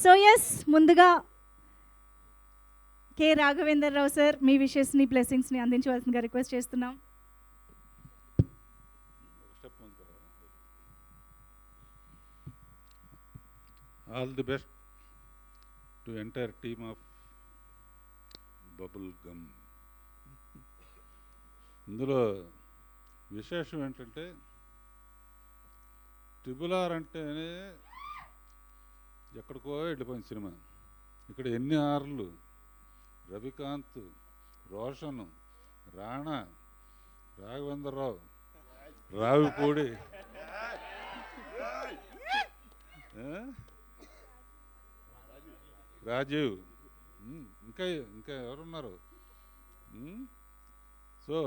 So yes, ముందుగా K Raghavender Rao sir మీ విషెస్ని బ్లెస్సింగ్స్ని అందించవలసిందిగా రిక్వెస్ట్ చేస్తున్నాం. All the best to entire team of Bubblegum. ఇందులో విశేషం ఏంటంటే ట్రిబుల్ R అంటేనే ఎక్కడికో వెళ్ళిపోయిన సినిమా. ఇక్కడ ఎన్ని ఆర్లు, రవికాంత్, రోషన్, రాణా, రాఘవేంద్రరావు, రావిపూడి, రాజీవ్, ఇంకా ఇంకా ఎవరున్నారు. సో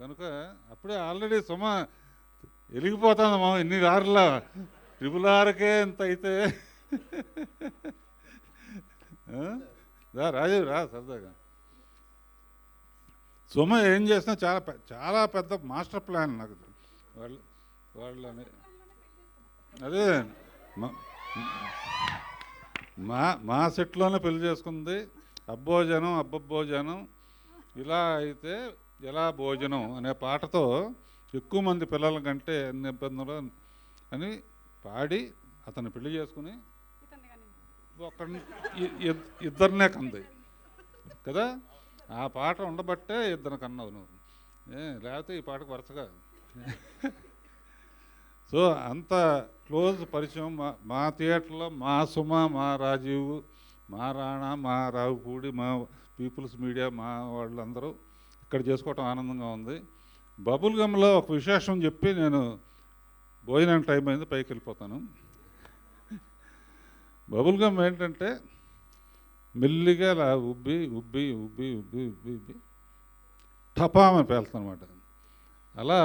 కనుక అప్పుడే ఆల్రెడీ సుమ వెలిగిపోతుందమ్మా. ఇన్ని ఆర్లా ట్రిబుల్ Rకే ఎంత అయితే రాజీవ్ రా సరదాగా. సుమ ఏం చేసినా చాలా చాలా పెద్ద మాస్టర్ ప్లాన్ నాకు వాళ్ళని. అదే మా సెట్లోనే పెళ్లి చేసుకుంది. అబ్బోజనం అబ్బబ్బోజనం ఇలా అయితే ఎలా భోజనం అనే పాటతో ఎక్కువ మంది పిల్లల కంటే ఎన్ని ఇబ్బందులు అని పాడి అతన్ని పెళ్లి చేసుకుని ఇద్దరినే కంది కదా. ఆ పాట ఉండబట్టే ఇద్దరు కన్నావు నువ్వు, లేకపోతే ఈ పాటకు వరుసగా. సో అంత క్లోజ్ పరిచయం మా థియేటర్లో. మా సుమ, మా రాజీవ్, మా రాణా, మా రావుపూడి, మా పీపుల్స్ మీడియా, మా వాళ్ళందరూ ఇక్కడ చేసుకోవటం ఆనందంగా ఉంది. బబుల్ గమ్లో ఒక విశేషం చెప్పి నేను భోజనం టైం అయింది పైకి వెళ్ళిపోతాను. బబుల్ గమ్ ఏంటంటే మెల్లిగా అలా ఉబ్బి ఉబ్బి ఉబ్బి ఉబ్బి ఉబ్బి ఉబ్బి టపామని పేలుతుంది అనమాట. అలా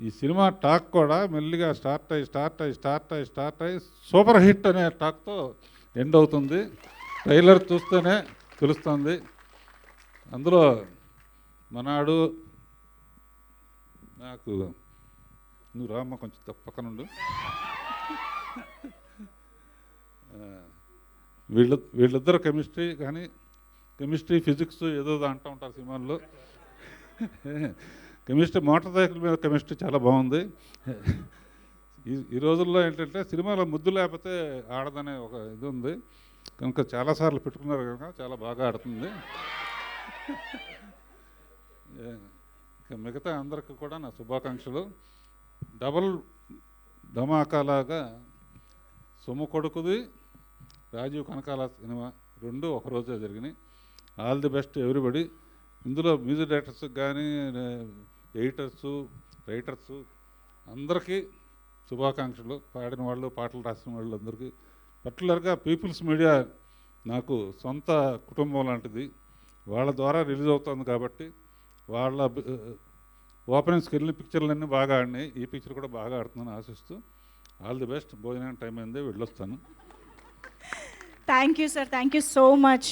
ఈ సినిమా టాక్ కూడా మెల్లిగా స్టార్ట్ అయ్యి సూపర్ హిట్ అనే టాక్తో ఎండ్ అవుతుంది. ట్రైలర్ చూస్తేనే తెలుస్తుంది. అందులో మనాడు నాకు నువ్వు రామ్మ కొంచెం పక్కనుండు. వీళ్ళిద్దరు కెమిస్ట్రీ కానీ కెమిస్ట్రీ ఫిజిక్స్ ఏదో అంటూ ఉంటారు సినిమాల్లో. కెమిస్ట్రీ మోటార్ సైకిల్ మీద కెమిస్ట్రీ చాలా బాగుంది. ఈ రోజుల్లో ఏంటంటే సినిమాలో ముద్దు లేకపోతే ఆడదనే ఒక ఇది ఉంది కనుక చాలాసార్లు పెట్టుకున్నారు కనుక చాలా బాగా ఆడుతుంది. ఇంకా మిగతా అందరికీ కూడా నా శుభాకాంక్షలు. డబల్ ధమాకాలాగా సొమ్ము కొడుకుది, రాజీవ్ కనకాల సినిమా రెండు ఒకరోజే జరిగినాయి. All the best everybody. ఇందులో మ్యూజిక్ డైరెక్టర్స్ కానీ ఎడిటర్సు రైటర్సు అందరికీ శుభాకాంక్షలు. పాడిన వాళ్ళు, పాటలు రాసిన వాళ్ళు అందరికీ. పర్టికులర్గా పీపుల్స్ మీడియా నాకు సొంత కుటుంబం లాంటిది. వాళ్ళ ద్వారా రిలీజ్ అవుతుంది కాబట్టి వాళ్ళ ఓపెనింగ్స్కి వెళ్ళిన పిక్చర్లన్నీ బాగా ఆడినాయి. ఈ పిక్చర్ కూడా బాగా ఆడుతుందని ఆశిస్తూ ఆల్ ది బెస్ట్. భోజనం టైం అయింది, వెళ్ళొస్తాను. Thank you sir, thank you so much.